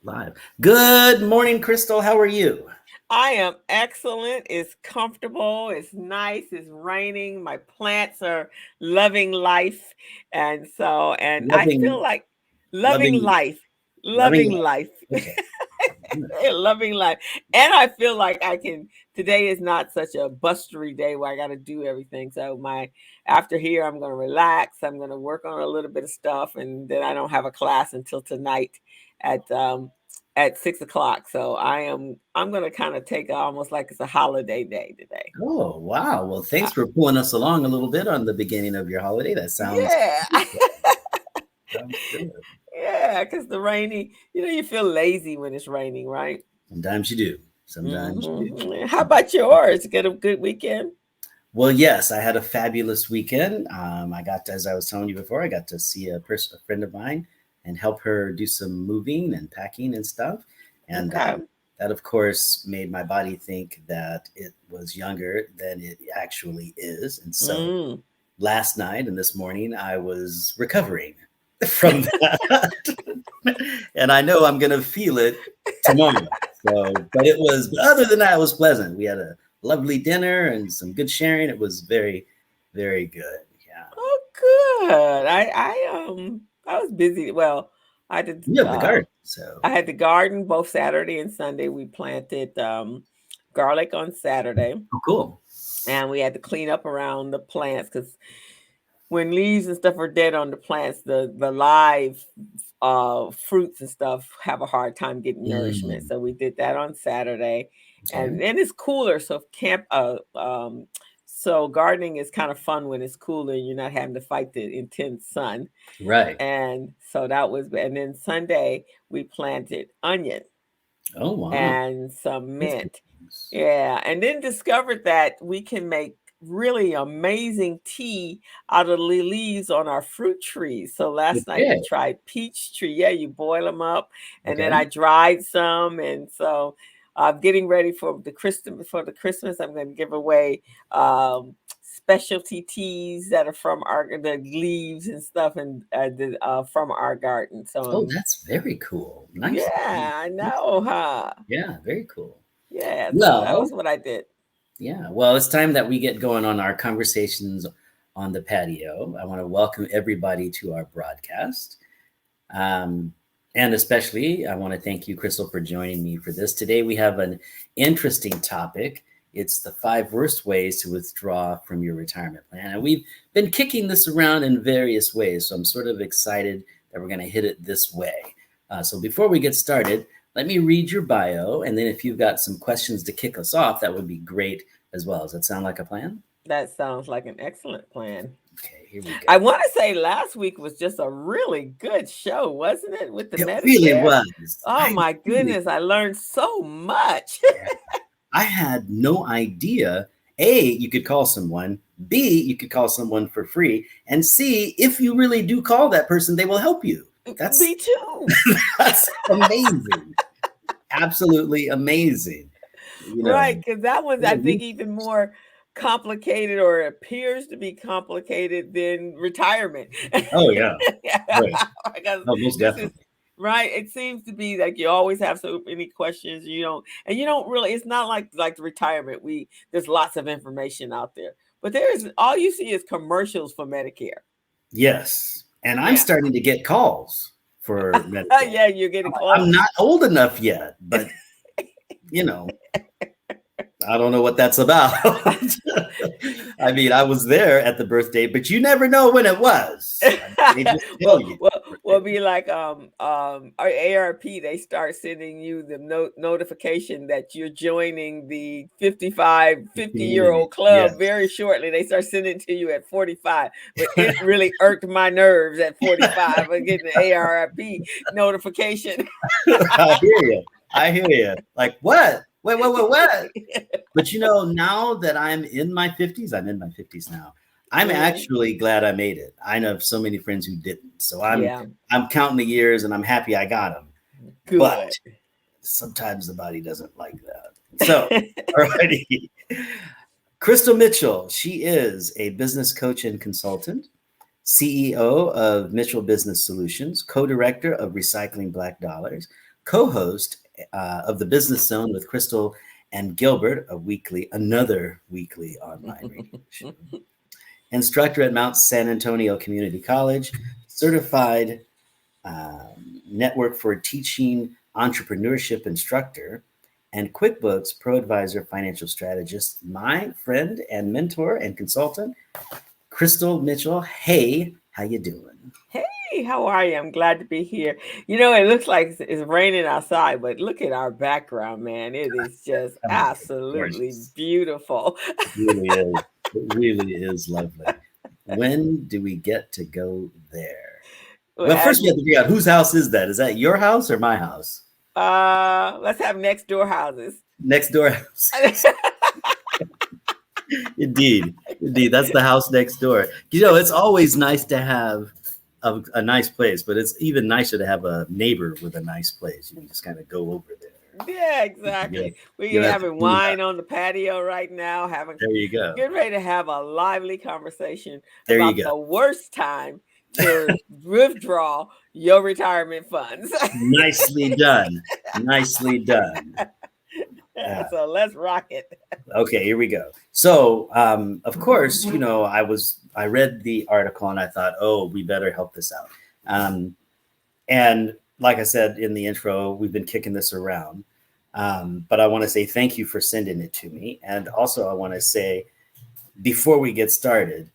Live. Good morning, Crystal. How are you? I am excellent. It's comfortable. It's nice. It's raining. My plants are loving life. And I feel Loving, like loving loving, life, loving loving life. life, Okay. loving life. And I feel like today is not such a bustery day where I got to do everything. So after here, I'm going to relax. I'm going to work on a little bit of stuff. And then I don't have a class until tonight at, um, at 6 o'clock. So I'm gonna kind of take it almost like it's a holiday day today. Oh, wow. Well, Uh, thanks for pulling us along a little bit on the beginning of your holiday. That sounds yeah. sounds good. Yeah, because the rainy, you feel lazy when it's raining, right? Sometimes you do. Sometimes you do. How about yours? Get a good weekend? Well, yes, I had a fabulous weekend. I got to, as I was telling you before, I got to see a friend of mine, and help her do some moving and packing and stuff. And Okay. that, of course, made my body think that it was younger than it actually is. And so Mm. last night and this morning, I was recovering from that. And I know I'm going to feel it tomorrow. But other than that, it was pleasant. We had a lovely dinner and some good sharing. It was very, very good. Yeah. Oh, good. I was busy. Well, I did. You have the garden. So, I had the garden both Saturday and Sunday. We planted garlic on Saturday, oh, cool. and we had to clean up around the plants because when leaves and stuff are dead on the plants, the live fruits and stuff have a hard time getting nourishment. Mm, So we did that on Saturday, okay. and then it's cooler. So gardening is kind of fun when it's cooler and you're not having to fight the intense sun. Right. And so and then Sunday we planted onion Oh, wow. and some That's good mint. news. Yeah, and then discovered that we can make really amazing tea out of the leaves on our fruit trees. So last night we Okay. tried peach tree. Yeah, you boil them up, and then Okay. I dried some, and so I'm getting ready for the Christmas. For the Christmas, I'm going to give away specialty teas that are from the leaves and stuff, and from our garden. So Oh, that's very cool. Nice. yeah, I know, huh? Yeah, very cool. Yeah, so that Well, was what I did. yeah, well, it's time that we get going on our conversations on the patio. I want to welcome everybody to our broadcast. Um, and especially, I want to thank you, Crystal, for joining me for this. Today, we have an interesting topic. It's the 5 worst ways to withdraw from your retirement plan. And we've been kicking this around in various ways. So I'm sort of excited that we're going to hit it this way. So before we get started, let me read your bio. And then if you've got some questions to kick us off, that would be great as well. Does that sound like a plan? That sounds like an excellent plan. Okay, here we I go. want to say last week was just a really good show, wasn't it, with the It really Medicare? was. Oh I my really goodness, I learned so much. Yeah. I had no idea. A, you could call someone. B, you could call someone for free. And C, if you really do call that person, they will help you. That's Me too. that's amazing. Absolutely amazing. You Right, know. because that one's, I think, even more complicated or appears to be complicated than retirement. Oh yeah. Yeah, Right. because Oh, most this is definitely. right. It seems to be like you always have so many questions. You don't really. It's not like the retirement. There's lots of information out there, but all you see is commercials for Medicare. Yes. And I'm Yeah, starting to get calls for Medicare. yeah, you're getting I'm close. not old enough yet, but you know, I don't know what that's about. I mean, I was there at the birthday, but you never know when it was. I mean, they just tell you. We'll be like our ARP. They start sending you the notification that you're joining the 50-year-old club Yes. very shortly. They start sending it to you at 45, but it really irked my nerves at 45. I'm getting the ARP notification. I hear you. I hear you. Like what? What? But now that I'm in my 50s, I'm in my 50s now. I'm Mhm. actually glad I made it. I know so many friends who didn't. So I'm Yeah, I'm counting the years and I'm happy I got them. But good. sometimes the body doesn't like that. So, alrighty. Crystal Mitchell, she is a business coach and consultant, CEO of Mitchell Business Solutions, co-director of Recycling Black Dollars, co-host of the Business Zone with Crystal and Gilbert, another weekly online radio show. Instructor at Mount San Antonio Community College, certified network for teaching entrepreneurship instructor, and QuickBooks Pro Advisor financial strategist, my friend and mentor and consultant, Crystal Mitchell. Hey, how you doing? Hey, how are you? I'm glad to be here. It looks like it's raining outside, but look at our background, man. It is just absolutely beautiful. It really is. It really is lovely. When do we get to go there? Well, first we have to figure out whose house is that? Is that your house or my house? Let's have next door houses. Next door houses. Indeed. That's the house next door. It's always nice to have a nice place, but it's even nicer to have a neighbor with a nice place. You can just kind of go over there. Yeah, exactly. We're having wine on the patio right now. There you go. Getting ready to have a lively conversation there about the worst time to withdraw your retirement funds. Nicely done. Nicely done. So let's rock it. Okay, here we go. So, of course, I read the article and I thought, oh, we better help this out. And like I said in the intro, we've been kicking this around. But I want to say thank you for sending it to me. And also I want to say, before we get started,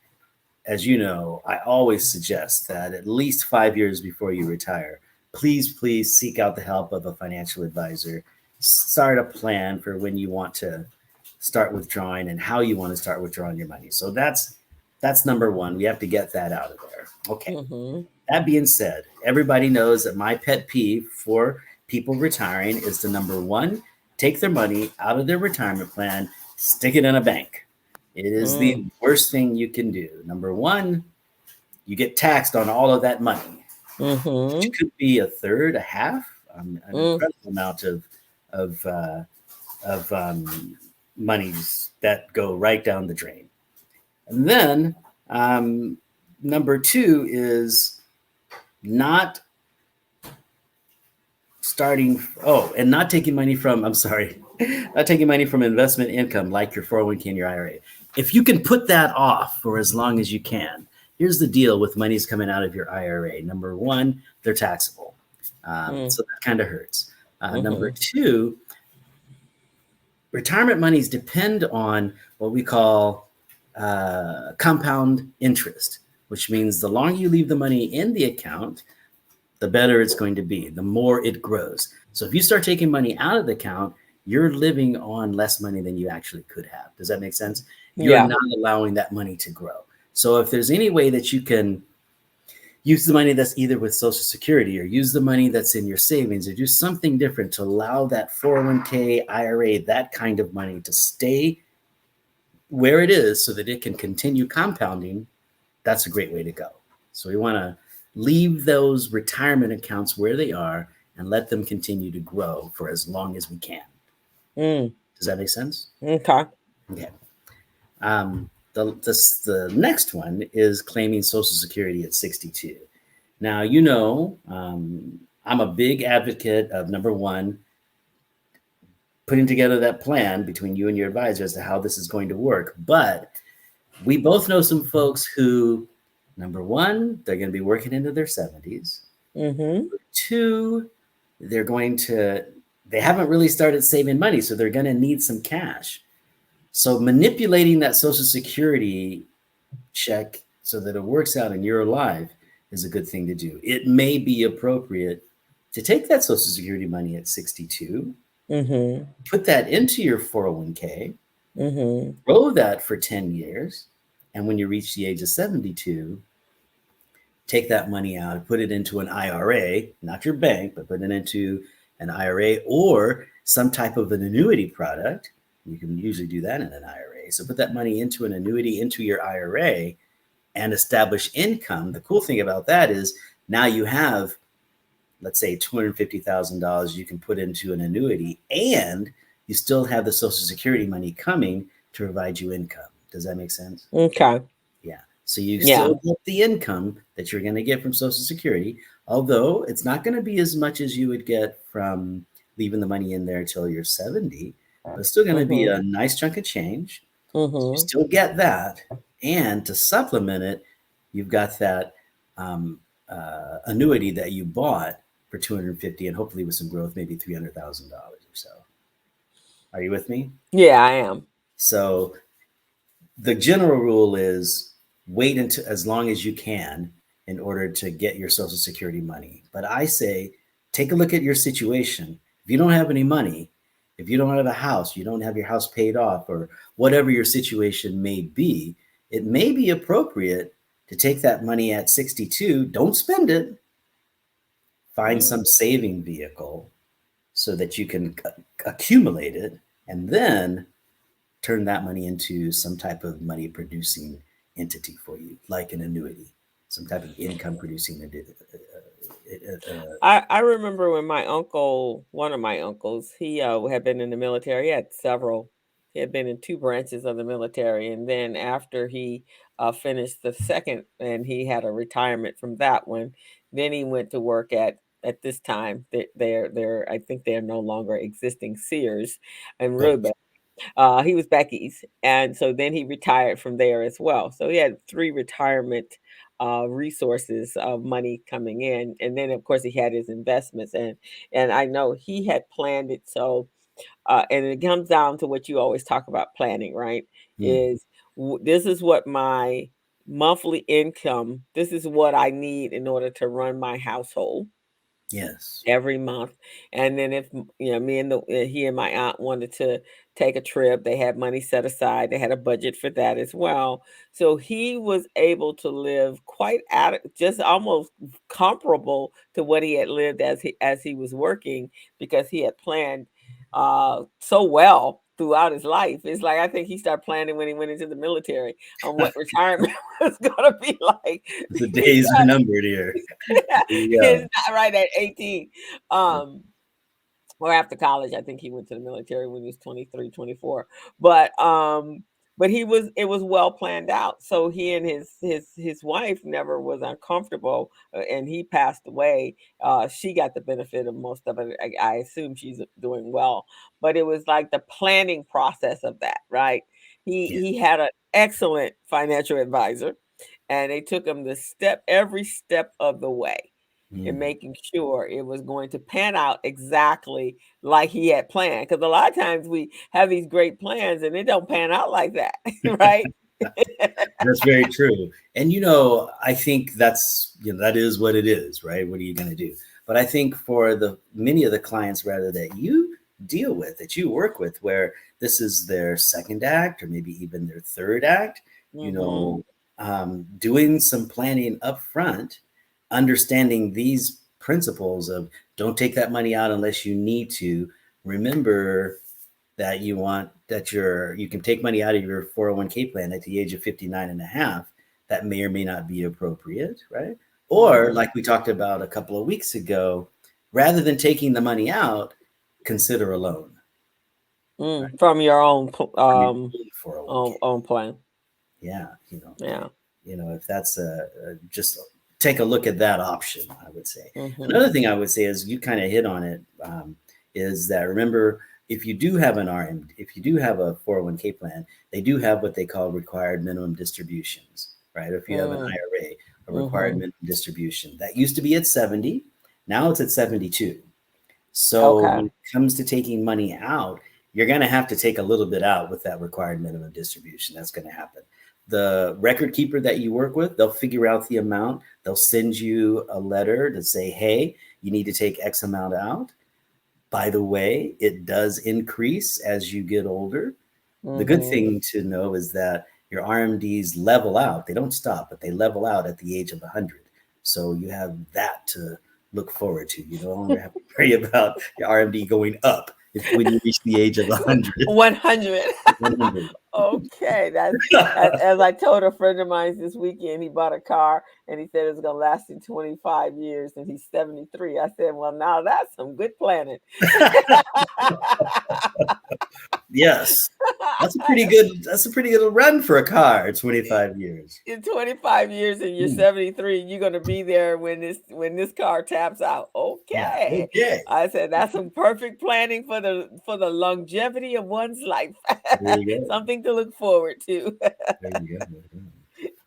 as you know, I always suggest that at least 5 years before you retire, please seek out the help of a financial advisor. Start a plan for when you want to start withdrawing and how you want to start withdrawing your money. So that's number one. We have to get that out of there. Okay. Mm-hmm. That being said, everybody knows that my pet peeve for people retiring is the number one, take their money out of their retirement plan, stick it in a bank. It is the worst thing you can do. Number one, you get taxed on all of that money. Mm-hmm. Which could be a third, a half, an incredible amount of monies that go right down the drain. And then number two is not taking money from investment income like your 401k and your IRA. If you can put that off for as long as you can, here's the deal with monies coming out of your IRA. Number one, they're taxable. So that kind of hurts. Number two, retirement monies depend on what we call compound interest, which means the longer you leave the money in the account, the better it's going to be, the more it grows. So if you start taking money out of the account, you're living on less money than you actually could have. Does that make sense? You're not allowing that money to grow. So if there's any way that you can use the money that's either with Social Security or use the money that's in your savings or do something different to allow that 401k, IRA, that kind of money to stay where it is so that it can continue compounding, that's a great way to go. So we want to leave those retirement accounts where they are and let them continue to grow for as long as we can. Does that make sense? Okay. The next one is claiming Social Security at 62. Now, I'm a big advocate of, number one, putting together that plan between you and your advisor as to how this is going to work. But we both know some folks who, number one, they're going to be working into their 70s. Number two, they haven't really started saving money, so they're going to need some cash. So manipulating that Social Security check so that it works out in your life is a good thing to do. It may be appropriate to take that Social Security money at 62, put that into your 401k, grow that for 10 years, and when you reach the age of 72, take that money out, put it into an IRA, not your bank, but put it into an IRA or some type of an annuity product. You can usually do that in an IRA. So put that money into an annuity, into your IRA, and establish income. The cool thing about that is now you have, let's say, $250,000 you can put into an annuity, and you still have the Social Security money coming to provide you income. Does that make sense? Okay. Yeah. So you still get the income that you're going to get from Social Security, Although it's not going to be as much as you would get from leaving the money in there till you're 70, but it's still going to be a nice chunk of change. So you still get that. And to supplement it, you've got that annuity that you bought for 250 and hopefully with some growth, maybe $300,000 or so. Are you with me? Yeah, I am. So the general rule is wait until as long as you can in order to get your Social Security money. But I say, take a look at your situation. If you don't have any money, if you don't have a house, you don't have your house paid off, or whatever your situation may be, it may be appropriate to take that money at 62. Don't spend it. Find some saving vehicle so that you can accumulate it and then turn that money into some type of money producing entity for you, like an annuity, some type of income producing. I remember when my uncle, one of my uncles, he had been in the military. He had several. He had been in two branches of the military, and then after he finished the second, and he had a retirement from that one, then he went to work at this time. They're I think they're no longer existing Sears and Roebuck. He was back east, and so then he retired from there as well. So he had three retirement resources of money coming in, and then of course he had his investments, and I know he had planned it so. And it comes down to what you always talk about planning, right? Is this is what my monthly income. This is what I need in order to run my household Yes. every month. And then if me and he and my aunt wanted to take a trip, they had money set aside. They had a budget for that as well. So he was able to live quite just almost comparable to what he had lived as he was working, because he had planned so well throughout his life. It's like I think he started planning when he went into the military on what retirement was going to be like. The days are numbered here. It's not right at 18. Or after college, I think he went to the military when he was 23, 24. But it was well planned out. So he and his wife never was uncomfortable, and he passed away. She got the benefit of most of it. I assume she's doing well, but it was like the planning process of that, right? He had an excellent financial advisor, and they took him every step of the way in making sure it was going to pan out exactly like he had planned. Because a lot of times we have these great plans and it don't pan out like that, right? That's very true. And I think that is what it is, right? What are you going to do? But I think for the many of the clients rather that you deal with, that you work with, where this is their second act or maybe even their third act, doing some planning up front, understanding these principles of don't take that money out unless you need to. Remember that you can take money out of your 401k plan at the age of 59 and a half. That may or may not be appropriate, right? Or like we talked about a couple of weeks ago, rather than taking the money out, consider a loan. Right? From your own own plan. Yeah. Yeah. If that's just take a look at that option, I would say. Another thing I would say is you kind of hit on it, is that remember, if you do have if you do have a 401k plan, they do have what they call required minimum distributions, right? If you have an IRA, a required minimum distribution that used to be at 70, now it's at 72. So when it comes to taking money out, you're going to have to take a little bit out with that required minimum distribution. That's going to happen. The record keeper that you work with, they'll figure out the amount. They'll send you a letter to say, hey, you need to take X amount out. By the way, it does increase as you get older. The good thing to know is that your RMDs level out. They don't stop, but they level out at the age of 100. So you have that to look forward to. You no longer have to worry about your RMD going up when you reach the age of 100. 100. Okay, that's as I told a friend of mine this weekend. He bought a car and he said it's going to last him 25 years, and he's 73. I said, well, now that's some good planning. Yes. That's a pretty good. That's a pretty good run for a car. 25 years. In 25 years and you're Hmm. 73, you're gonna be there when this car taps out. Yeah. Okay. Okay. I said that's some perfect planning for the longevity of one's life. There you go. Something to look forward to. There you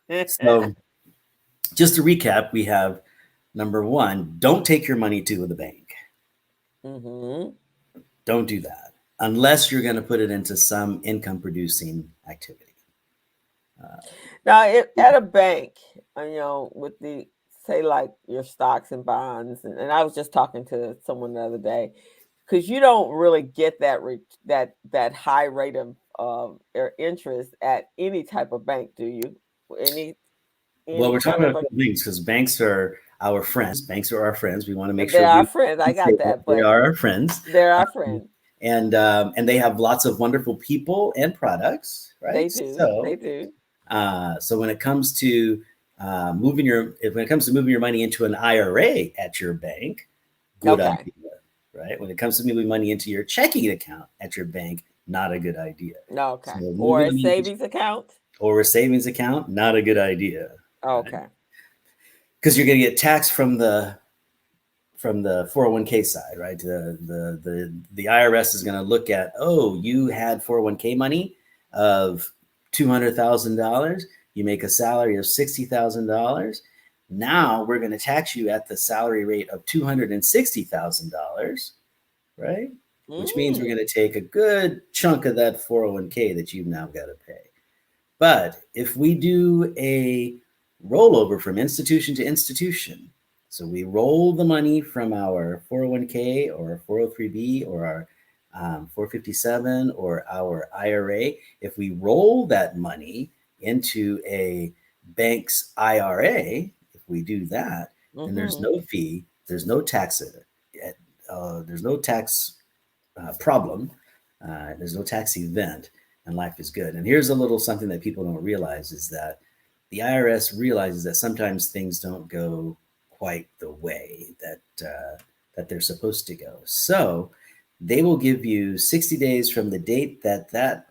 go. So, just to recap, we have number one: don't take your money to the bank. Hmm. Don't do that unless you're going to put it into some income producing activity. Uh, Now, at a bank, with the say like your stocks and bonds, and I was just talking to someone the other day, because you don't really get that high rate of interest at any type of bank, do you? Any well, any we're talking kind about of a a couple things because banks are our friends. Banks are our friends. We want to make sure they're our friends. I say got that that, they but are our friends. they're our Um, friends. and they have lots of wonderful people and products, right? They do. They So do. so when it comes to when it comes to moving your money into an IRA at your bank, good Okay. idea, right? When it comes to moving money into your checking account at your bank, not a good idea. So Okay. Or moving a them into savings account. or a savings account, not a good idea, right? Okay. Because you're going to get taxed from the 401k side, right? The IRS is going to look at, oh, you had 401k money of $200,000. You make a salary of $60,000. Now we're going to tax you at the salary rate of $260,000, right? Which means we're Mm. going to take a good chunk of that 401k that you've now got to pay. But if we do a rollover from institution to institution, so we roll the money from our 401k or 403b or our 457 or our IRA, if we roll that money into a bank's IRA, if we do that, then there's Hmm. no fee, there's no tax problem. There's no tax event, and life is good. And here's a little something that people don't realize is that the IRS realizes that sometimes things don't go quite the way that they're supposed to go. So they will give you 60 days from the date that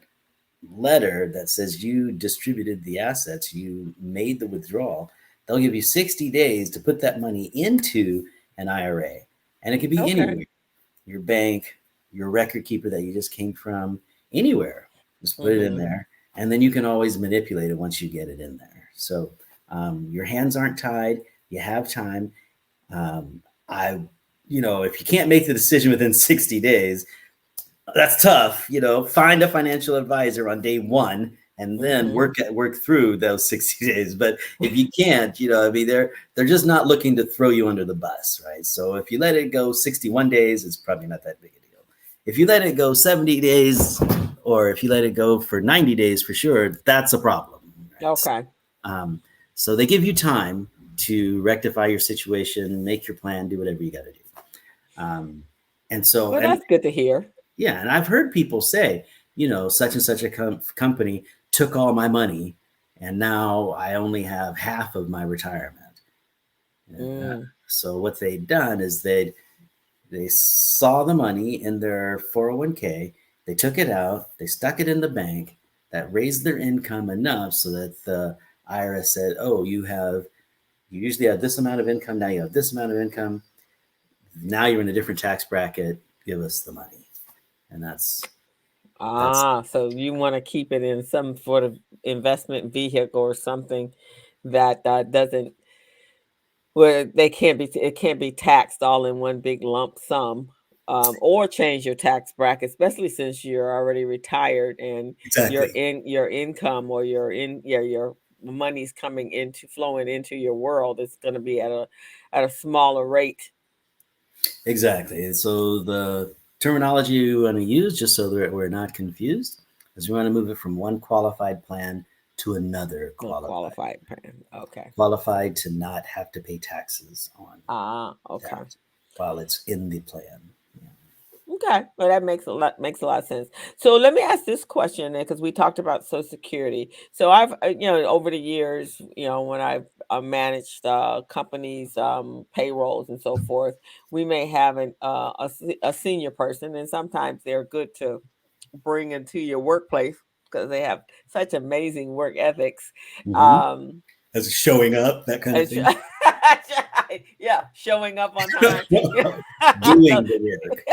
letter that says you distributed the assets, you made the withdrawal. They'll give you 60 days to put that money into an IRA, and it could be Okay. anywhere, your bank, your record keeper that you just came from, anywhere. Just put it in Hmm. there, and then you can always manipulate it once you get it in there. So your hands aren't tied. You have time. I, if you can't make the decision within 60 days, that's tough. Find a financial advisor on day one and then Hmm. work through those 60 days. But if you can't, I mean, they're just not looking to throw you under the bus, right? So if you let it go 61 days, it's probably not that big a deal. If you let it go 70 days, or if you let it go for 90 days for sure, that's a problem, right? Okay. Um, so they give you time to rectify your situation, make your plan, do whatever you got to do. Um, and so, Well, and that's good to hear. yeah, and I've heard people say, such and such a company took all my money, and now I only have half of my retirement. Mm. So what they'd done is they saw the money in their 401k, they took it out, they stuck it in the bank, that raised their income enough so that the IRS said, "Oh, you usually have this amount of income, now you have this amount of income, now you're in a different tax bracket, give us the money." And that's So you want to keep it in some sort of investment vehicle or something that doesn't where it can't be taxed all in one big lump sum, or change your tax bracket, especially since you're already retired and exactly. your income or your money's coming into flowing into your world is going to be at a smaller rate. Exactly. And so the terminology we want to use, just so that we're not confused, is we want to move it from one qualified plan to another No qualified. qualified plan. Okay. Qualified to not have to pay taxes on Okay. that while it's in the plan. Okay, well that makes a lot of sense. So let me ask this question because we talked about Social Security. So I've over the years, when I've managed companies, payrolls and so forth, we may have a senior person, and sometimes they're good to bring into your workplace. because they have such amazing work ethics. Mm-hmm. As showing up, that kind of thing. Yeah, showing up on time. Doing the work.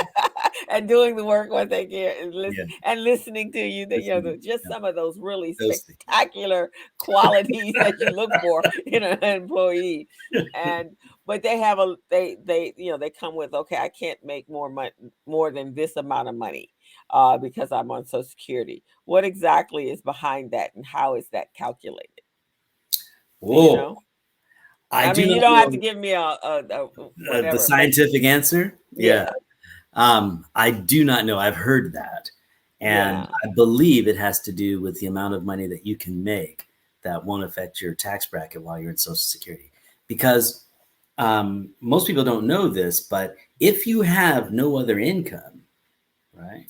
And doing the work what they get and, Yeah. and listening to you. That just Yeah. some of those really Those things. spectacular qualities that you look for in an employee. And but they have they come with, okay, I can't make more than this amount of money because I'm on Social Security. What exactly is behind that, and how is that calculated? Do you Whoa. know? I I do mean, you not don't have to know give me a the whatever, but scientific answer. yeah, Yeah. I do not know. I've heard that. And yeah. I believe it has to do with the amount of money that you can make that won't affect your tax bracket while you're in Social Security. Because most people don't know this, but if you have no other income, right,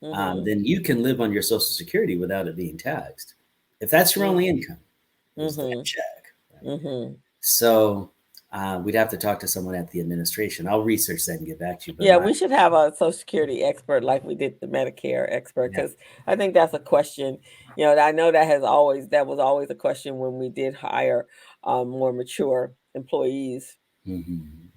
Mm-hmm. then you can live on your Social Security without it being taxed. If that's your only income, is that Mm-hmm. check. Right? Mm-hmm. So we'd have to talk to someone at the administration. I'll research that and get back to you. But Yeah, we should have a Social Security expert like we did the Medicare expert, yeah. because I think that's a question. I know that was always a question when we did hire more mature employees, Mm-hmm.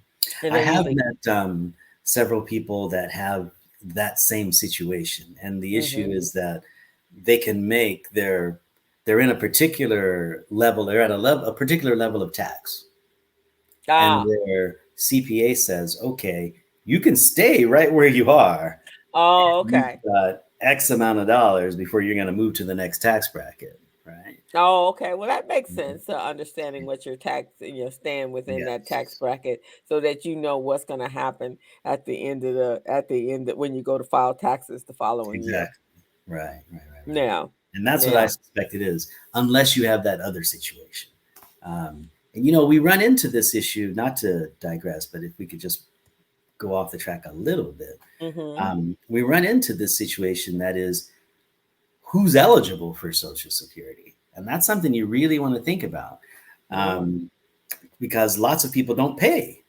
and I they have usually. met several people that have that same situation, and the issue Mm-hmm. is that they can make they're in a particular level, they're at a particular level of tax, and Ah, their CPA says, okay, you can stay right where you are, oh, and you've okay. got X amount of dollars before you're going to move to the next tax bracket, right? Oh, okay. Well, that makes Mhm. sense. Understanding what your tax, staying within that tax Yes, bracket, so that you know what's going to happen at the end when you go to file taxes the following year. exactly. Right. Now, And that's what I now. suspect it is, unless you have that other situation. And we run into this issue, not to digress, but if we could just go off the track a little bit, Mm-hmm. we run into this situation that is who's eligible for Social Security. And that's something you really want to think about Mm. um, because lots of people don't pay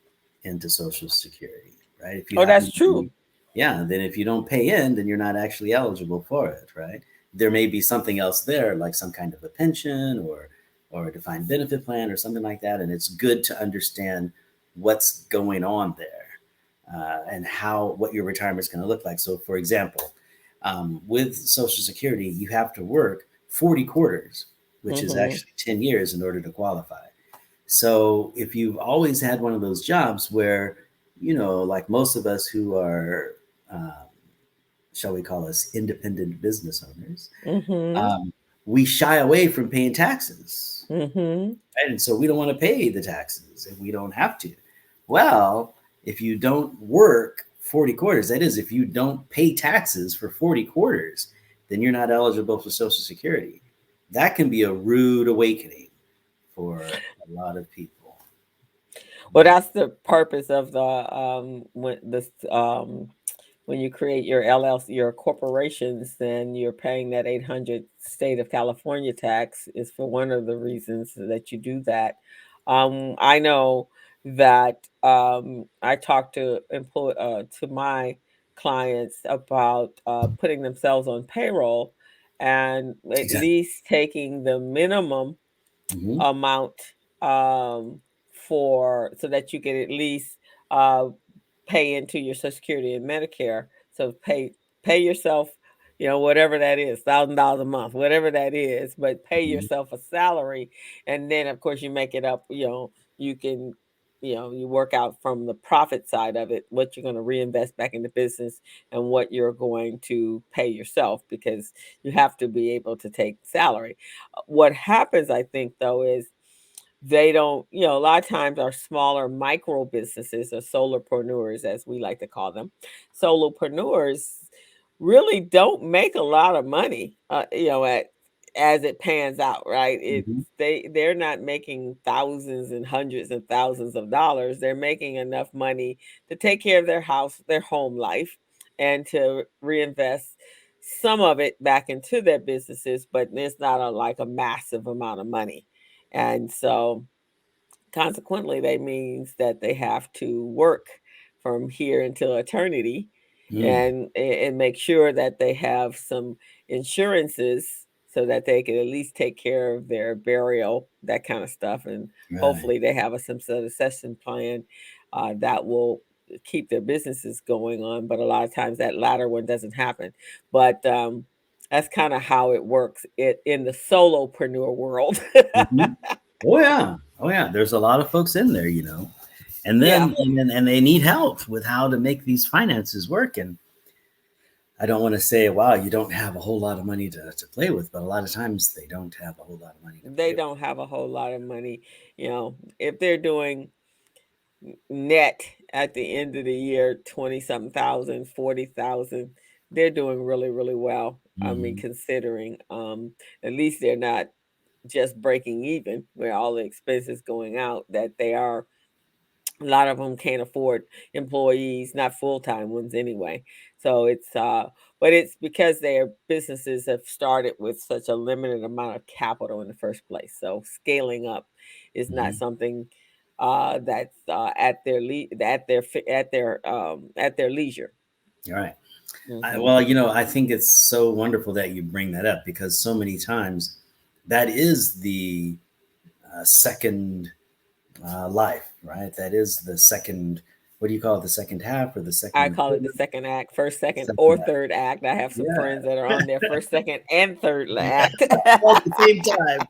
into Social Security, right? If you Oh, happen that's to be, true. yeah, then if you don't pay in, then you're not actually eligible for it, right? There may be something else there, like some kind of a pension or a defined benefit plan or something like that. And it's good to understand what's going on there and what your retirement is going to look like. So, for example, with Social Security, you have to work 40 quarters, which is Mm-hmm. actually 10 years in order to qualify. So if you've always had one of those jobs where, like most of us who are, um, shall we call us independent business owners, Mm-hmm. um, we shy away from paying taxes. Mm-hmm. Right? And so we don't want to pay the taxes if we don't have to. Well, if you don't work 40 quarters, that is, if you don't pay taxes for 40 quarters, then you're not eligible for Social Security. That can be a rude awakening for a lot of people. Well, that's the purpose of the when you create your LLC, your corporations, then you're paying that 800 state of California tax is for one of the reasons that you do that. I know that I talk to my clients about putting themselves on payroll and at Exactly. least taking the minimum Hmm. amount for so that you can at least uh, pay into your Social Security and Medicare. So pay yourself, whatever that is, $1,000 a month, whatever that is, but pay Hmm. yourself a salary, and then of course you make it up. You can. You work out from the profit side of it what you're going to reinvest back in the business and what you're going to pay yourself, because you have to be able to take salary. What happens, I think, though, is they don't, a lot of times our smaller micro businesses or solopreneurs, as we like to call them, solopreneurs really don't make a lot of money, as it pans out, right? Hmm. They're not making thousands and hundreds and thousands of dollars. They're making enough money to take care of their house, their home life, and to reinvest some of it back into their businesses, but it's not like a massive amount of money. And so consequently, that means that they have to work from here until eternity, Mm. and make sure that they have some insurances, so that they can at least take care of their burial, that kind of stuff. And Right. hopefully they have some succession plan that will keep their businesses going on. But a lot of times that latter one doesn't happen. But that's kind of how it works in the solopreneur world. Mhm. Oh yeah. Oh yeah. There's a lot of folks in there, and Yeah. then and they need help with how to make these finances work. And I don't want to say, wow, you don't have a whole lot of money to play with, but a lot of times they don't have a whole lot of money to They play with. don't have a whole lot of money. If they're doing net at the end of the year 20 something thousand, 40,000, they're doing really, really well. I mean, Mhm. considering at least they're not just breaking even where all the expenses going out, that they are. A lot of them can't afford employees, not full-time ones anyway. So but it's because their businesses have started with such a limited amount of capital in the first place. So scaling up is not Mhm. something that's at their leisure. All right. Hmm. Well, I think it's so wonderful that you bring that up, because so many times that is the second life, right? That is the second, what do you call it? The second half or the I second, call it the second act, first, second, or second act? third act. I have some Yeah. friends that are on their first, second, and third act. All at the same time.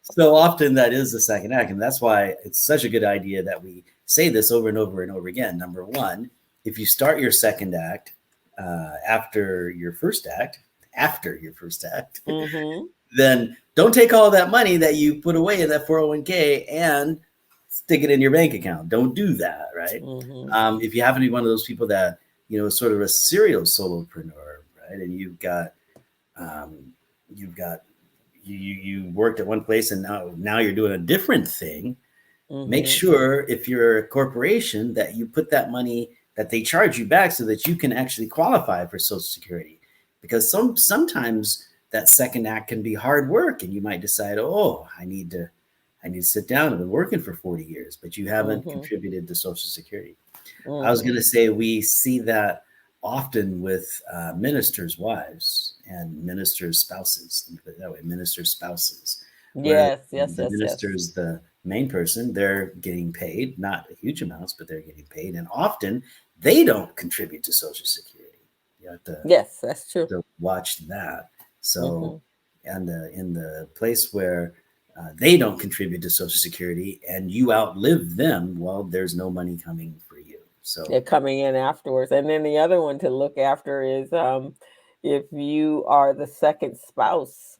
So often that is the second act. And that's why it's such a good idea that we say this over and over and over again. Number one, if you start your second act after your first act, Hmm. then don't take all that money that you put away in that 401k and stick it in your bank account. Don't do that, right? Hmm. If you happen to be one of those people that, sort of a serial solopreneur, right? And um, you've got, you worked at one place and now you're doing a different thing. Make Hmm. sure, if you're a corporation, that you put that money that they charge you back so that you can actually qualify for Social Security. Because sometimes that second act can be hard work, and you might decide, oh, I need to sit down. I've been working for 40 years, but you haven't Hmm. contributed to Social Security. I was going Hmm. to say we see that often with ministers' wives and ministers' spouses. Let me put it that way: ministers' spouses, where Yes, yes, the yes, yes. minister's the main person. They're getting paid, not huge amounts, but they're getting paid, and often they don't contribute to Social Security. You have Yes, that's true. to watch that. So, Hmm. and in the place where they don't contribute to Social Security and you outlive them, well, there's no money coming for you. So, They're coming in afterwards. And then the other one to look after is if you are the second spouse,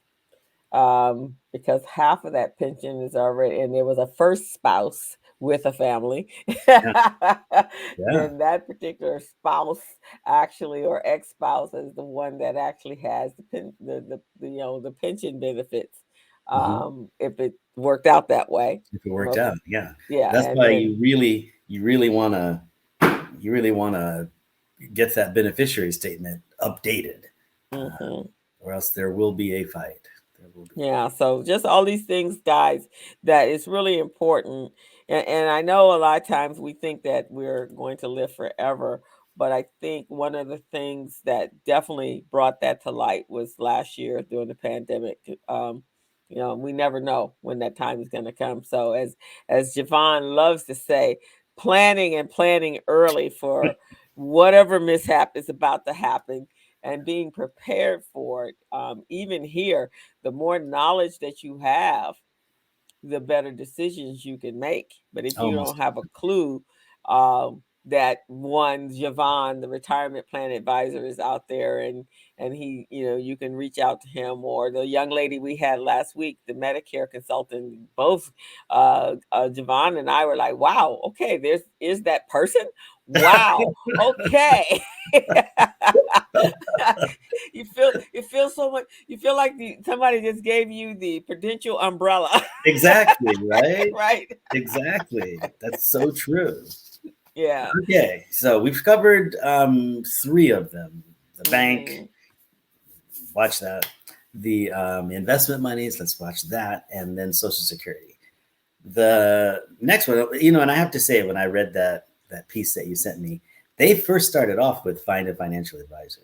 because half of that pension is already, and there was a first spouse with a family, yeah, yeah, then that particular spouse actually, or ex-spouse, is the one that actually has the pension benefits, mhm, if it worked out that way. if it worked Most, out, yeah. yeah, That's and why then you really want to get that beneficiary statement updated, uh, mhm. or else there will be a fight. There will be a Yeah, fight. so just all these things, guys, that is really important. And I know a lot of times we think that we're going to live forever, but I think one of the things that definitely brought that to light was last year during the pandemic. We never know when that time is going to come. So as Jevon loves to say, planning and planning early for whatever mishap is about to happen and being prepared for it. Even here, the more knowledge that you have, the better decisions you can make. But if you don't Almost. have a clue, that one Jevon, the retirement plan advisor, is out there, and he, you can reach out to him, or the young lady we had last week, the Medicare consultant. Both Jevon and I were like, "Wow, okay, is that person? Wow, okay." You feel so much. You feel like somebody just gave you the prudential umbrella, Exactly, right? right? Exactly. That's so true. Yeah. Okay, so we've covered three of them: the bank, Hmm. watch that; the investment monies, let's watch that; and then Social Security. The next one, and I have to say, when I read that piece that you sent me, they first started off with find a financial advisor.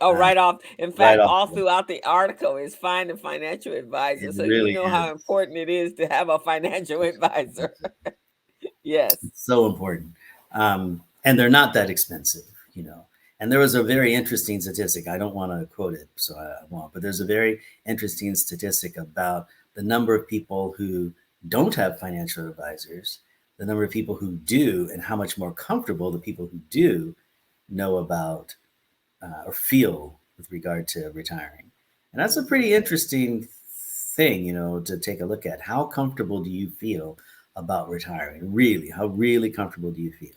Oh, right off. In right fact, off. all throughout the article is find a financial advisor. It So you really know how is. important it is to have a financial advisor. Yes. It's so important. And they're not that expensive, you know. And there was a very interesting statistic. I don't want to quote it, so I won't. But there's a very interesting statistic about the number of people who don't have financial advisors, the number of people who do, and how much more comfortable the people who do know about or feel with regard to retiring. And that's a Hmm. pretty interesting thing, you know, to take a look at. How comfortable do you feel about retiring? Really, how really comfortable do you feel?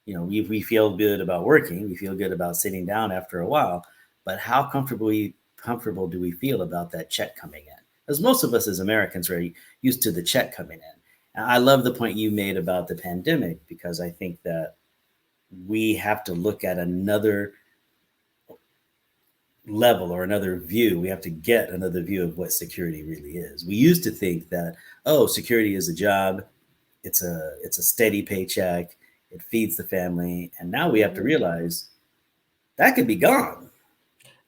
You know, we feel good about working, we feel good about sitting down after a while, but how comfortable do we feel about that check coming in? Because most of us as Americans are used to the check coming in. And I love the point you made about the pandemic because I think that we have to look at another level or another view. We have to get another view of what security really is. We used to think that, oh, security is a job, it's a steady paycheck, it feeds the family, and now we have to Hmm. realize that could be gone.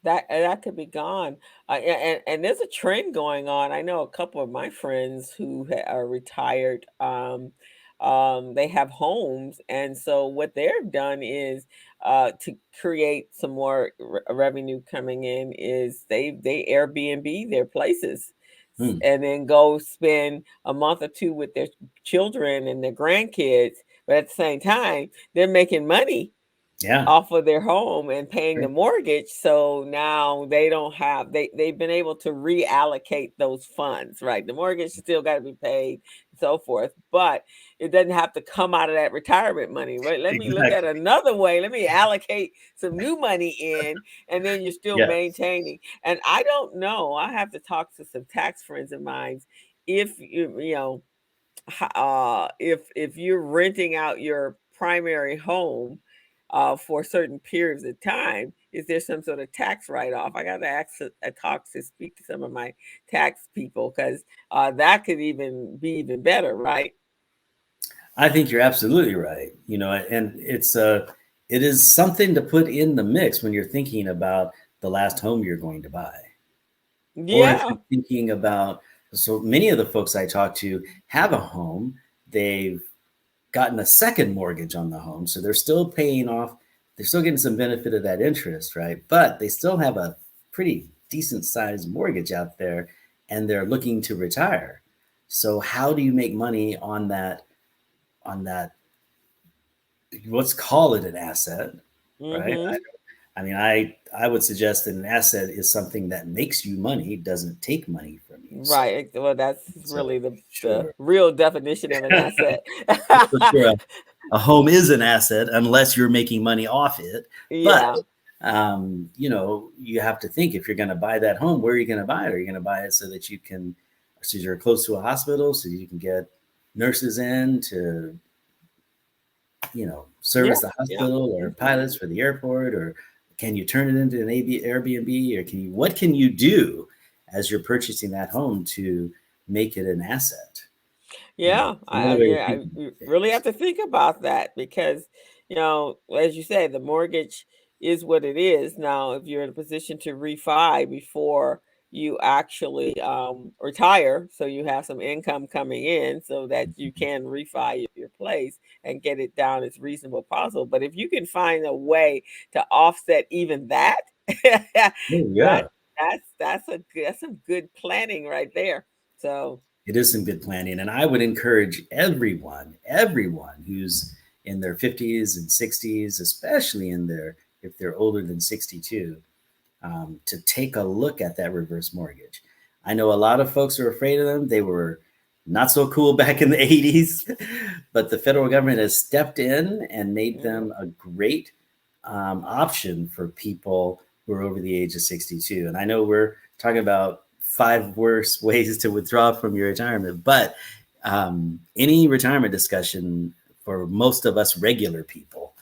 That could be gone. And there's a trend going on. I know a couple of my friends who are retired. They have homes, and so what they've done is to create some more revenue coming in is they Airbnb their places, Hmm. and then go spend a month or two with their children and their grandkids. But at the same time, they're making money Yeah. off of their home and paying the mortgage. So now they don't have they've been able to reallocate those funds, right? The mortgage still got to be paid and so forth, but it doesn't have to come out of that retirement money. Right? Let me look at Exactly. another way. Let me allocate some new money in, and then you're still Yes. maintaining. And I don't know. I have to talk to some tax friends of mine if you know if you're renting out your primary home for certain periods of time, is there some sort of tax write-off? I got to ask a talk to speak to some of my tax people because that could even be even better, right? I think you're absolutely right. You know, and it is something to put in the mix when you're thinking about the last home you're going to buy. Or if Yeah. you're thinking about, so many of the folks I talk to have a home, they've gotten a second mortgage on the home. So they're still paying off, they're still getting some benefit of that interest, right? But they still have a pretty decent sized mortgage out there and they're looking to retire. So how do you make money on that, let's call it an asset, right? Mm-hmm. I mean, I would suggest that an asset is something that makes you money, doesn't take money from you. So, Right. Well, that's so really the sure. real definition of an asset. So sure, a home is an asset unless you're making money off it. But Yeah. you know, you have to think if you're going to buy that home, where are you going to buy it? Are you going to buy it so you're close to a hospital, so you can get nurses in to, you know, Yeah. service the Yeah. hospital or Hmm. pilots for the airport, or can you turn it into an Airbnb, or what can you do as you're purchasing that home to make it an asset? You know, Yeah, it's another way of I thinking you of really have things. to think about that because, as you said, the mortgage is what it is. Now, if you're in a position to refi before you actually retire, so you have some income coming in so that you can refi your place and get it down as reasonable possible. But if you can find a way to offset even that, Oh, that yeah. that's some good planning right there. So It is some good planning. And I would encourage everyone who's in their 50s and 60s, especially if they're older than 62, to take a look at that reverse mortgage. I know a lot of folks are afraid of them. They were not so cool back in the 80s, but the federal government has stepped in and made mhm. them a great option for people who are over the age of 62. And I know we're talking about five worst ways to withdraw from your retirement, but any retirement discussion for most of us regular people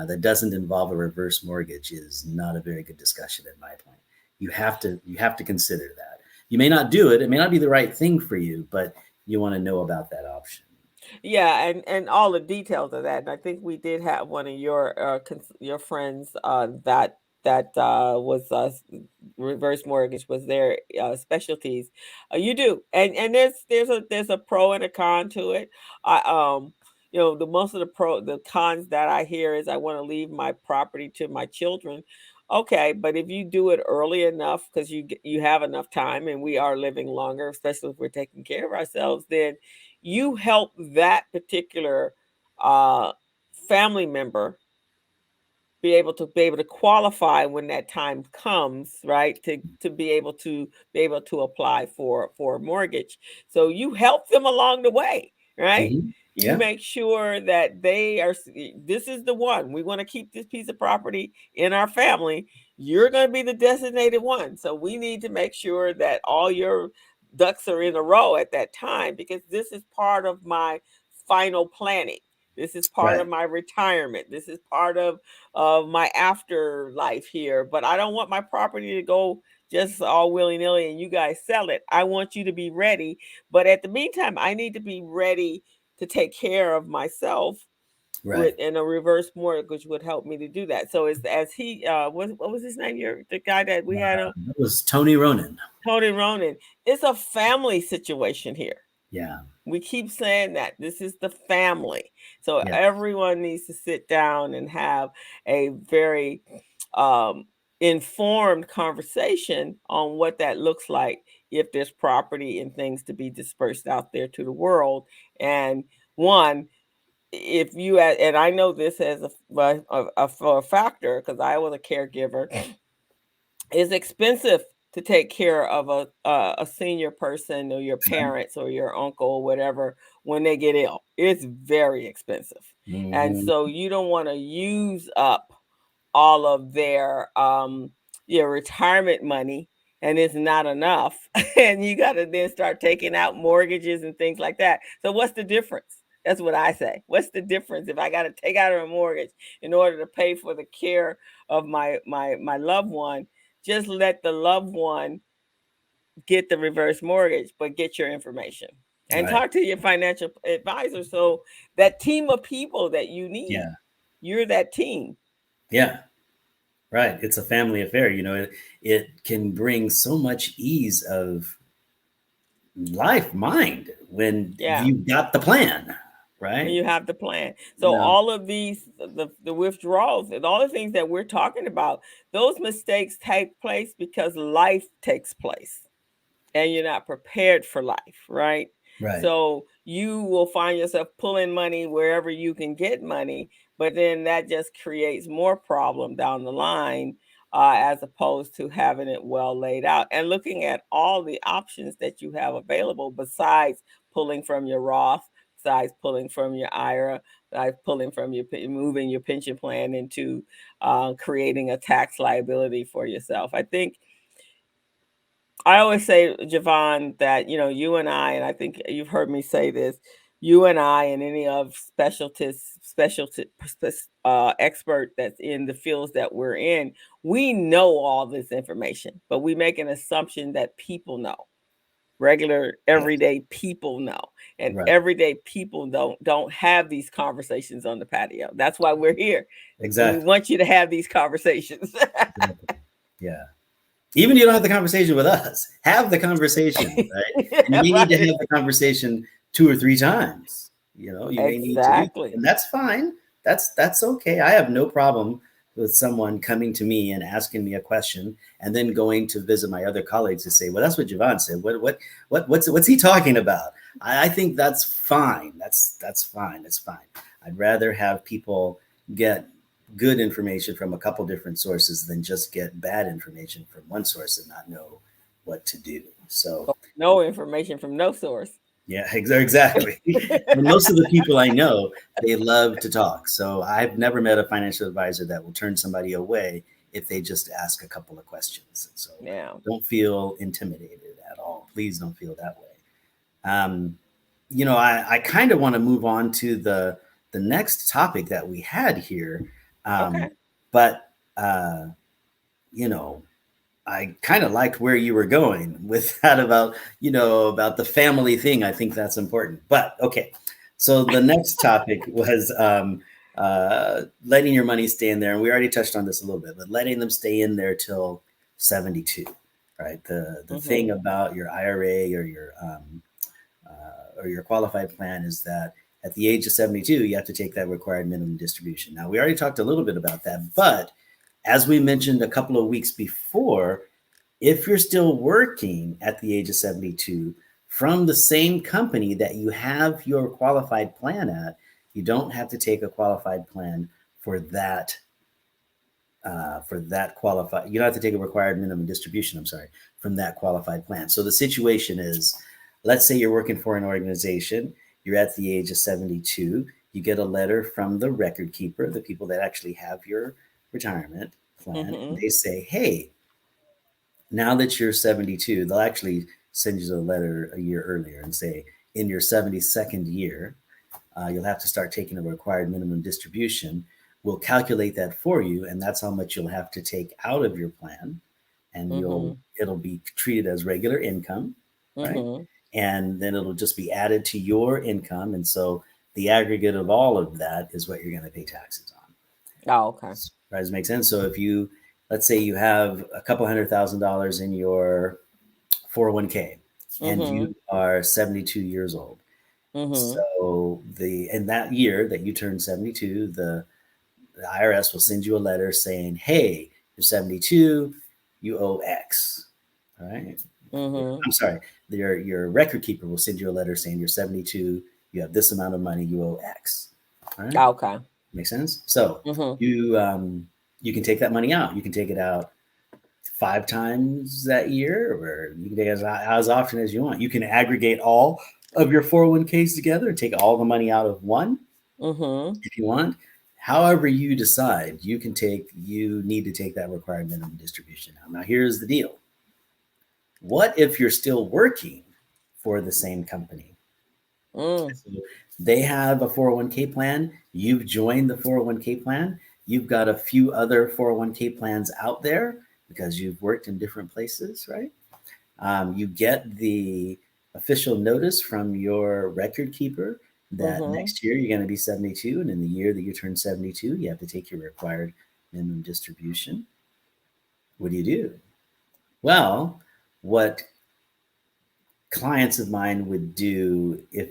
that doesn't involve a reverse mortgage is not a very good discussion in my point. You have to consider that. You may not do it. It may not be the right thing for you, but you want to know about that option. Yeah, and all the details of that. And I think we did have one of your your friends that that was reverse mortgage was their specialties. You do, and there's a pro and a con to it. I the most of the cons that I hear is I want to leave my property to my children. Okay, but if you do it early enough, because you have enough time, and we are living longer, especially if we're taking care of ourselves, then you help that particular uh, family member be able to qualify when that time comes, right? To be able to apply for a mortgage. So you help them along the way, right? Mhm. You Yeah. make sure that this is the one. We want to keep this piece of property in our family. You're going to be the designated one. So we need to make sure that all your ducks are in a row at that time, because this is part of my final planning. This is part Right. of my retirement. This is part of my afterlife here. But I don't want my property to go just all willy-nilly and you guys sell it. I want you to be ready. But at the meantime, I need to be ready to take care of myself Right. and a reverse mortgage would help me to do that. So as he what was his name? The guy that we had That was Tony Ronan. Tony Ronan. It's a family situation here. Yeah. We keep saying that this is the family. So Yeah. everyone needs to sit down and have a very informed conversation on what that looks like if there's property and things to be dispersed out there to the world. And one, if you and I know this as for a factor because I was a caregiver, is expensive to take care of a senior person or your parents or your uncle or whatever when they get ill. It's very expensive. And Mhm. so you don't want to use up all of their your retirement money and it's not enough and you got to then start taking out mortgages and things like that. So what's the difference? That's what I say. What's the difference if I got to take out a mortgage in order to pay for the care of my loved one? Just let the loved one get the reverse mortgage, but get your information and Right. talk to your financial advisor. So that team of people that you need, Yeah. you're that team. Yeah. Right. It's a family affair. It can bring so much ease of mind when Yeah. you've got the plan, When right? you have the plan. You So know, all of these, the withdrawals and all the things that we're talking about, those mistakes take place because life takes place. And you're not prepared for life, right? right. So you will find yourself pulling money wherever you can get money, but then that just creates more problem down the line, as opposed to having it well laid out and looking at all the options that you have available besides pulling from your Roth, besides pulling from your IRA, besides pulling from moving your pension plan into creating a tax liability for yourself. I always say, Jevon, that you and I think you've heard me say this, you and I and any of expert that's in the fields that we're in, we know all this information, but we make an assumption that people know. Regular Yes. everyday people know. And Right. everyday people don't have these conversations on the patio. That's why we're here. We Exactly. want you to have these conversations. Exactly. Yeah. Even you don't have the conversation with us. Have the conversation, right? And you may need to Right. have the conversation 2 or 3 times. You may need to do that, Exactly. and that's fine. That's okay. I have no problem with someone coming to me and asking me a question, and then going to visit my other colleagues and say, "Well, that's what Jevon said. What's he talking about?" I think that's fine. That's fine. That's fine. I'd rather have people get good information from a couple different sources than just get bad information from one source and not know what to do. So, No information from no source. yeah, exactly. And most of the people I know, they love to talk. So I've never met a financial advisor that will turn somebody away if they just ask a couple of questions. So Yeah. don't feel intimidated at all. Please don't feel that way. Um, I kind of want to move on to the next topic that we had here. Okay. But you know, I kind of liked where you were going with that about the family thing. I think that's important. But okay, so the next topic was letting your money stay in there, and we already touched on this a little bit, but letting them stay in there till 72, right? The thing about your IRA or your qualified plan is that at the age of 72, you have to take that required minimum distribution. Now, we already talked a little bit about that, but as we mentioned a couple of weeks before, if you're still working at the age of 72 from the same company that you have your qualified plan at, you don't have to take a qualified plan for that qualified. You don't have to take a required minimum distribution. I'm sorry, from that qualified plan. So the situation is, let's say you're working for an organization, you're at the age of 72, you get a letter from the record keeper, the people that actually have your retirement plan, and they say, hey, now that you're 72, they'll actually send you a letter a year earlier and say, in your 72nd year, you'll have to start taking a required minimum distribution. We'll calculate that for you, and that's how much you'll have to take out of your plan, and it'll be treated as regular income, right? And then it'll just be added to your income, and so the aggregate of all of that is what you're going to pay taxes on. Oh, okay. Does that make sense? So if you, let's say you have a couple $100,000 in your 401k, and you are 72 years old. So in that year that you turn 72, the IRS will send you a letter saying, hey, you're 72, you owe X. All right. I'm sorry. Your record keeper will send you a letter saying you're 72, you have this amount of money, you owe X. All right. Okay. Make sense? So you can take that money out. You can take it out 5 times that year, or you can take it as often as you want. You can aggregate all of your 401ks together and take all the money out of one if you want. However you decide, you need to take that required minimum distribution out. Now, here's the deal. What if you're still working for the same company? So they have a 401k plan. You've joined the 401k plan. You've got a few other 401k plans out there because you've worked in different places, right? You get the official notice from your record keeper that next year you're going to be 72, and in the year that you turn 72, you have to take your required minimum distribution. What do? Well, what clients of mine would do if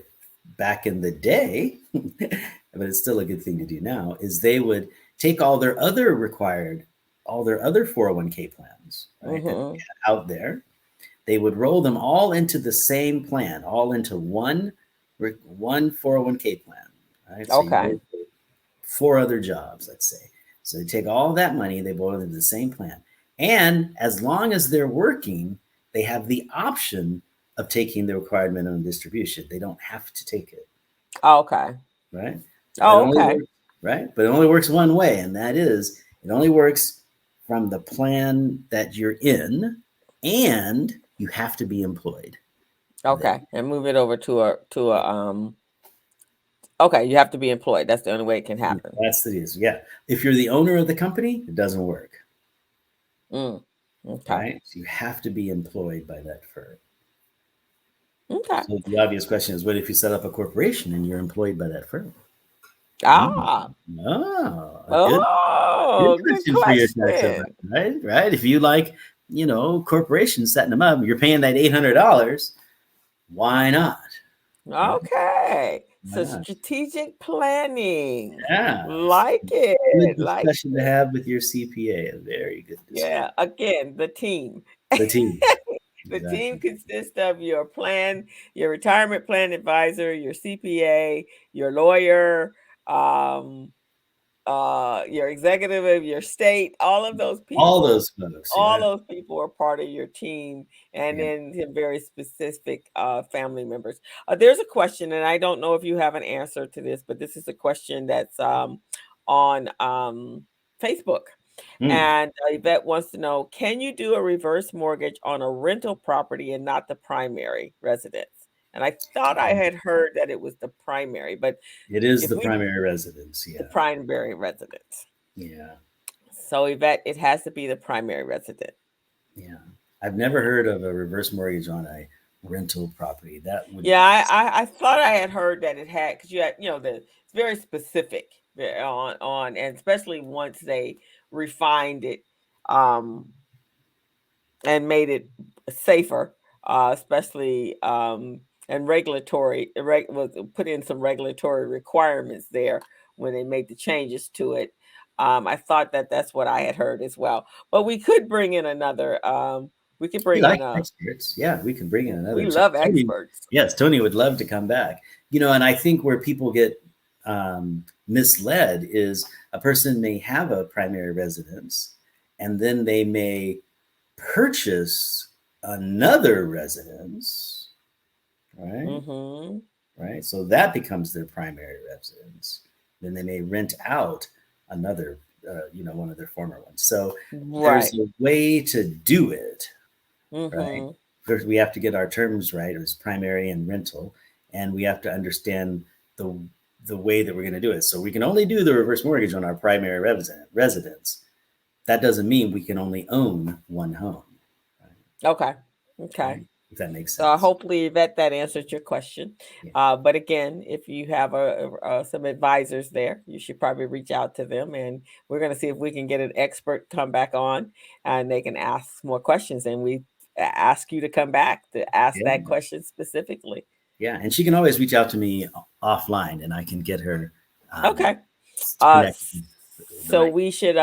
back in the day, but it's still a good thing to do now, is they would take all their other 401k plans, right, that they had out there. They would roll them all into the same plan, all into one 401k plan, right? So Okay. you work 4 other jobs, let's say. So they take all that money, they boil it into the same plan. And as long as they're working, they have the option of taking the required minimum distribution. They don't have to take it. Okay. Right? Okay. Right? But it only works one way, and that is it only works from the plan that you're in, and you have to be employed. Okay. And move it over to a okay, you have to be employed. That's the only way it can happen. That's the reason. Yeah. If you're the owner of the company, it doesn't work. Okay. Right? So you have to be employed by that firm. Okay. So the obvious question is, what if you set up a corporation and you're employed by that firm? Good question for your tax advisor, right? If you like, corporations setting them up, you're paying that $800. Why not? Okay. So strategic planning. Yeah. Like it. Good discussion to have with your CPA. A very good discussion. Yeah. Again, the team. The team. The team consists of your plan, your retirement plan advisor, your CPA, your lawyer, your executive of your state, all of those people. All those folks. All those people are part of your team, and then very specific family members. There's a question, and I don't know if you have an answer to this, but this is a question that's on Facebook. And Yvette wants to know, can you do a reverse mortgage on a rental property and not the primary residence? And I thought I had heard that it was the primary, but it is the primary residence. Yeah. The primary residence. Yeah. So Yvette, it has to be the primary resident. Yeah. I've never heard of a reverse mortgage on a rental property. That would I thought I had heard that it had, because you had, it's very specific. and especially once they refined it, um, and made it safer, especially and was put in some regulatory requirements there when they made the changes to it. I thought that that's what I had heard as well. But we could bring in another. We could We bring like in a. experts. Yeah, we can bring in We another. love Tony, experts. yes, Tony would love to come back. And I think where people get misled is a person may have a primary residence and then they may purchase another residence, right? Mm-hmm. Right. So that becomes their primary residence. Then they may rent out another, one of their former ones. So there's Right. a way to do it, right? Mm-hmm. First, we have to get our terms right as primary and rental, and we have to understand the the way that we're going to do it. So we can only do the reverse mortgage on our primary residence. That doesn't mean we can only own one home, Okay. Okay. right? If that makes So sense. hopefully that answered your question. Yeah. But again, if you have some advisors there, you should probably reach out to them, and we're going to see if we can get an expert come back on, and they can ask more questions. And we ask you to come back to ask Yeah. that question specifically. Yeah. And she can always reach out to me offline, and I can get her Okay. connected with the So right. we should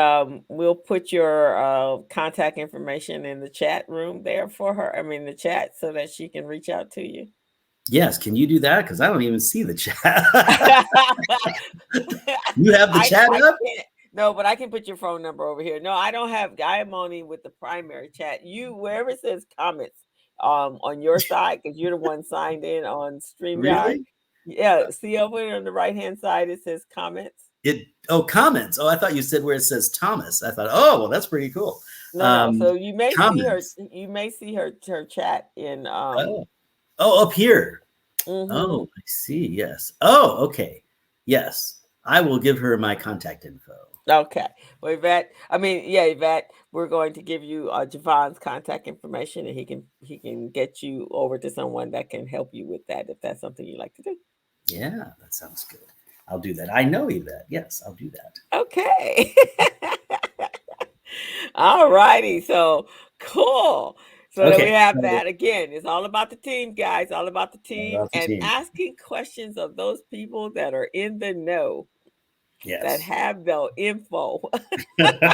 we'll put your contact information in the chat room there for her. I mean the chat so that she can reach out to you. Yes. Can you do that? Because I don't even see the chat. You have the chat I up? can't. No, but I can put your phone number over here. No, I don't have. I am only with the primary chat. You wherever it says comments, on your side because you're the one signed in on StreamYard. Really? Yeah, see over there on the right hand side it says comments. Comments. Oh, I thought you said where it says Thomas. I thought, oh, well, that's pretty cool. No. So you may see her. Comments. You may see her chat in. Oh, up here. Mhm. Oh, I see. Yes. Oh, okay. Yes. I will give her my contact info. Okay. Well, Yvette, we're going to give you Jevon's contact information, and he can get you over to someone that can help you with that if that's something you like to do. Yeah, that sounds good. I'll do that. I know Yvette. Yes, I'll do that. Okay. All righty. So cool. So that we Okay. have So that again. It's all about the team, guys. All about the team about the and team. asking questions of those people that are in the know, that Yes. have the info.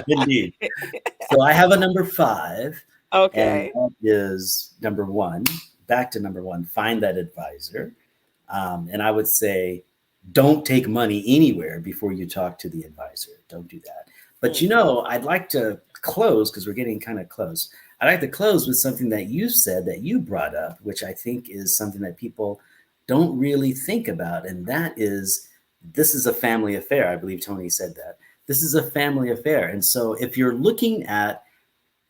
Indeed. So I have a number 5, and Okay. that is number 1. Back to number 1. Find that advisor. And I would say, don't take money anywhere before you talk to the advisor. Don't do that. But I'd like to close because we're getting kind of close. I'd like to close with something that you said that you brought up, which I think is something that people don't really think about. And that is, this is a family affair. I believe Tony said that. This is a family affair. And so if you're looking at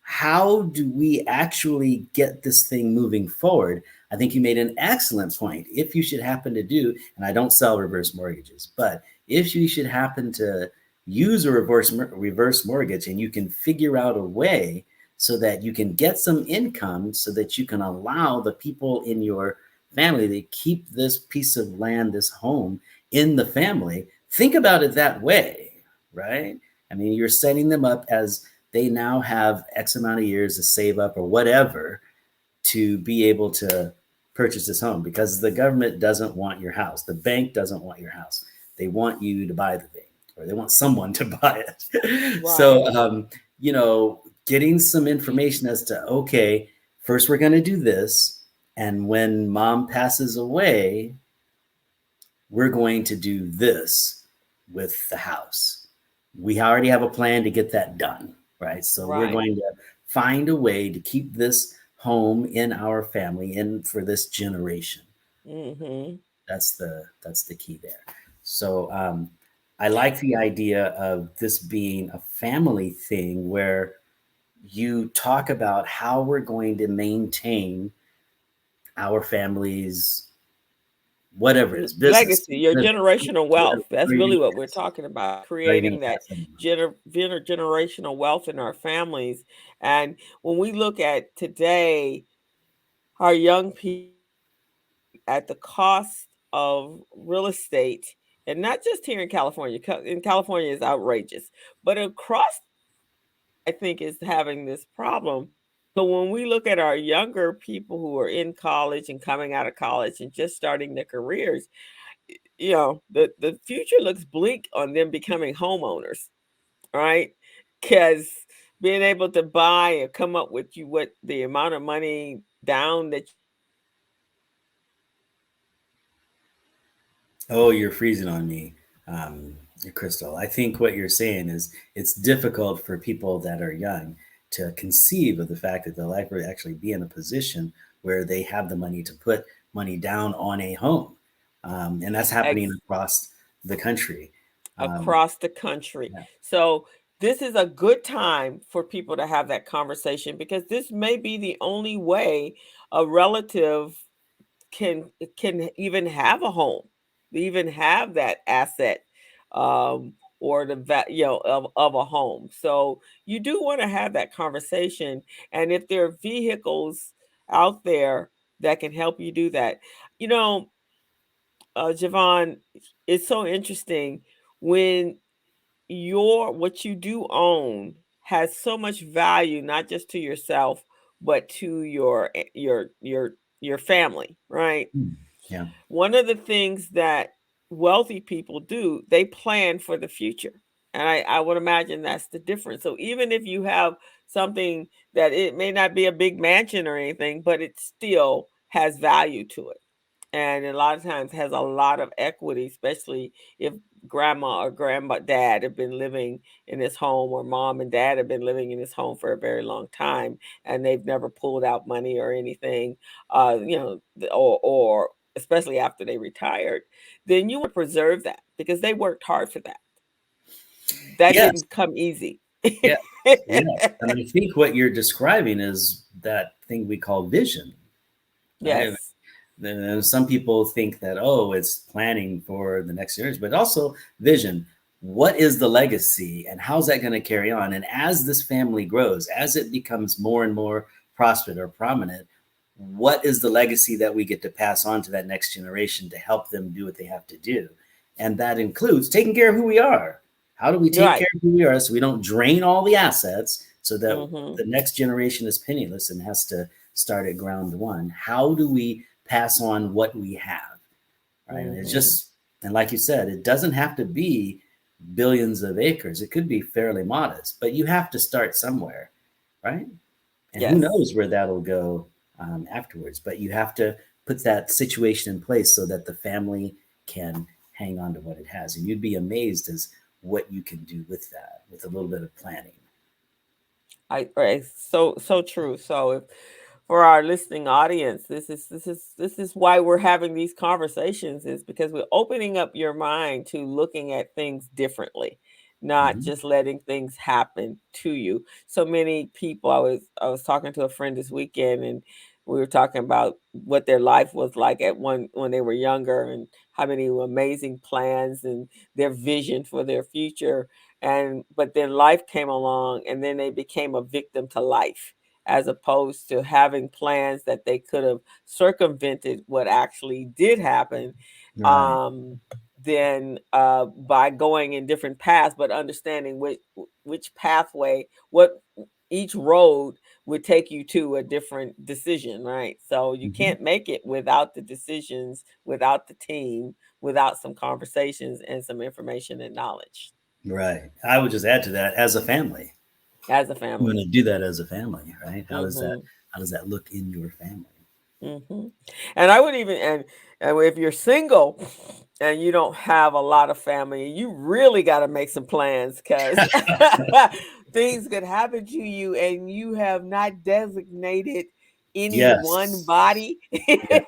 how do we actually get this thing moving forward, I think you made an excellent point. If you should happen to do, and I don't sell reverse mortgages, but if you should happen to use a reverse mortgage and you can figure out a way so that you can get some income so that you can allow the people in your family to keep this piece of land, this home in the family, think about it that way, right? I mean, you're setting them up as they now have X amount of years to save up or whatever to be able to purchase this home, because the government doesn't want your house. The bank doesn't want your house. They want you to buy the thing, or they want someone to buy it. Right. So, getting some information as to, okay, first we're going to do this. And when mom passes away, we're going to do this with the house. We already have a plan to get that done, right? So we're Right. going to find a way to keep this home in our family and for this generation. Mm-hmm. That's the key there. So I like the idea of this being a family thing where you talk about how we're going to maintain our family's whatever it is, business, Legacy, your generational whatever. wealth. That's Where are you really going to what we're pass it? talking about, How are you going creating to that pass it on? generational wealth in our families. And when we look at today, our young people, at the cost of real estate and not just here in California. In California is outrageous, but across, I think, is having this problem. So when we look at our younger people who are in college and coming out of college and just starting their careers, the future looks bleak on them becoming homeowners, right? Because being able to buy or come up with what the amount of money down that. Oh, you're freezing on me, Crystal. I think what you're saying is it's difficult for people that are young to conceive of the fact that they'll actually be in a position where they have the money to put money down on a home. And that's happening across the country. Across the country. Yeah. So this is a good time for people to have that conversation, because this may be the only way a relative can even have a home, even have that asset, or of a home. So you do want to have that conversation, and if there are vehicles out there that can help you do that, you know, Jevon, it's so interesting when what you do own has so much value, not just to yourself, but to your family, right? Yeah. One of the things that wealthy people do, they plan for the future. And I would imagine that's the difference. So even if you have something that it may not be a big mansion or anything, but it still has value to it. And a lot of times has a lot of equity, especially if grandma or dad have been living in this home, or mom and dad have been living in this home for a very long time, and they've never pulled out money or anything, or especially after they retired, then you want to preserve that because they worked hard for that. That Yes. didn't come easy. Yeah. Yes. And I think what you're describing is that thing we call vision. Right? Yes. Then some people think that, oh, it's planning for the next years, but also vision. What is the legacy and how's that going to carry on? And as this family grows, as it becomes more and more prosperous or prominent, what is the legacy that we get to pass on to that next generation to help them do what they have to do? And that includes taking care of who we are. How do we take care of who we are so we don't drain all the assets so that the next generation is penniless and has to start at ground one? How do we pass on what we have? Right. And it's just, and like you said, it doesn't have to be billions of acres. It could be fairly modest, but you have to start somewhere. Right. And who knows where that'll go afterwards, but you have to put that situation in place so that the family can hang on to what it has. And you'd be amazed as what you can do with that, with a little bit of planning. So true. So if for our listening audience, this is why we're having these conversations, is because we're opening up your mind to looking at things differently, not just letting things happen to you. So many people, I was talking to a friend this weekend, and we were talking about what their life was like when they were younger, and how many amazing plans and their vision for their future. But then life came along, and then they became a victim to life, as opposed to having plans that they could have circumvented what actually did happen. Right. Then by going in different paths, but understanding which pathway, what each road would take you to a different decision, right? So you can't make it without the decisions, without the team, without some conversations and some information and knowledge. Right. I would just add to that, as a family. As a You family. want to do that as a family, right? How does that look in your family? And I would even, and if you're single and you don't have a lot of family, you really got to make some plans, because things could happen to you and you have not designated any one Yes. body Yeah.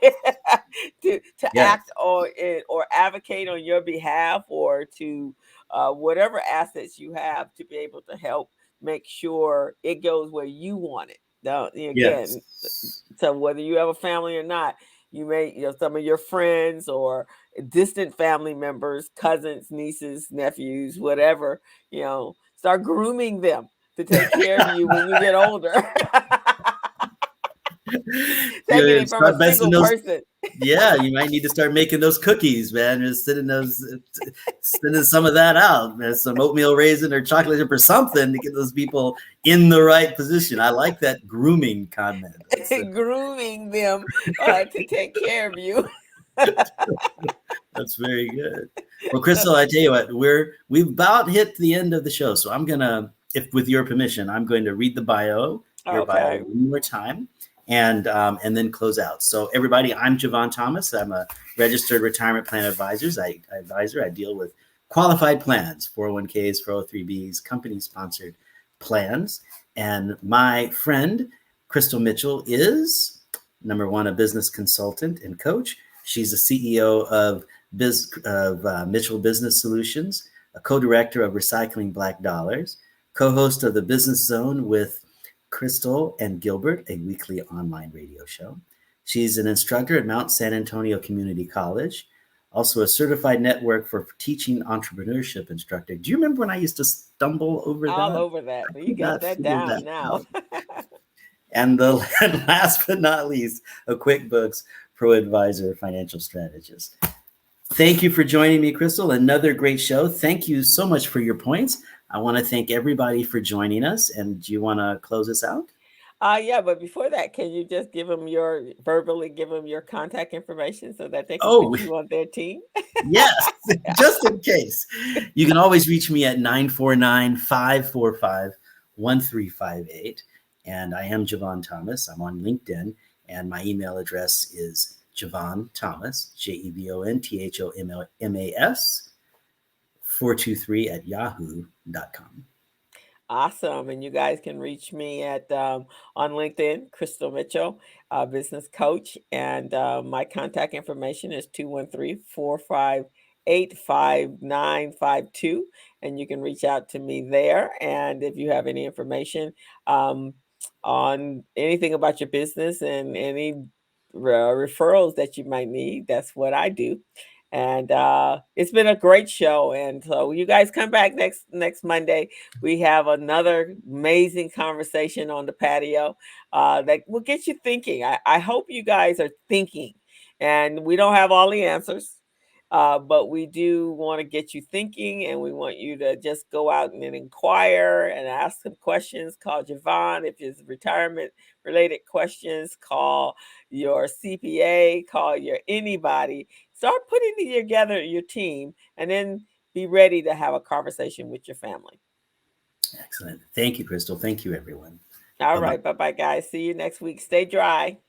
to Yes. act or advocate on your behalf, or to whatever assets you have, to be able to help make sure it goes where you want it. Now, again, Yes. so whether you have a family or not, you may, some of your friends or distant family members, cousins, nieces, nephews, whatever, start grooming them to take care of you when you get older. Taking it from a Start single person. Yeah, you might need to start making those cookies, man. Just sending some of that out, man. Some oatmeal raisin or chocolate chip or something to get those people in the right position. I like that grooming comment. Grooming them to take care of you. That's very good. Well, Crystal, I tell you what, we've about hit the end of the show, so I'm gonna, if with your permission, I'm going to read your bio Okay. one more time, and then close out. So, everybody, I'm Jevon Thomas. I'm a registered retirement plan advisor. I deal with qualified plans, 401ks, 403bs, company-sponsored plans, and my friend Crystal Mitchell is number one, a business consultant and coach. She's the CEO of Mitchell Business Solutions, a co-director of Recycling Black Dollars, co-host of the Business Zone with Crystal and Gilbert, a weekly online radio show. She's an instructor at Mount San Antonio Community College, also a certified network for teaching entrepreneurship instructor. Do you remember when I used to stumble over All that? over that. I You could got not that figure down that now. out. And last but not least, a QuickBooks Pro Advisor financial strategist. Thank you for joining me, Crystal. Another great show. Thank you so much for your points. I want to thank everybody for joining us. And do you want to close us out? Yeah, but before that, can you just verbally give them your contact information so that they can Oh, put you on their team? yes, just in case. You can always reach me at 949-545-1358. And I am Jevon Thomas. I'm on LinkedIn. And my email address is Jevon Thomas, JEVONTHOMAS 423 at yahoo.com. Awesome. And you guys can reach me at on LinkedIn, Crystal Mitchell, business coach. And my contact information is 213-458-5952. And you can reach out to me there. And if you have any information on anything about your business and any referrals that you might need, that's what I do. And it's been a great show. And so you guys come back next Monday. We have another amazing conversation on the patio that will get you thinking. I hope you guys are thinking, and we don't have all the answers, but we do want to get you thinking, and we want you to just go out and inquire and ask some questions. Call Jevon if it's retirement related questions. Call your CPA. Call your anybody. Start putting together your team, and then be ready to have a conversation with your family. Excellent. Thank you, Crystal. Thank you, everyone. All Bye-bye. right. Bye-bye, guys. See you next week. Stay dry.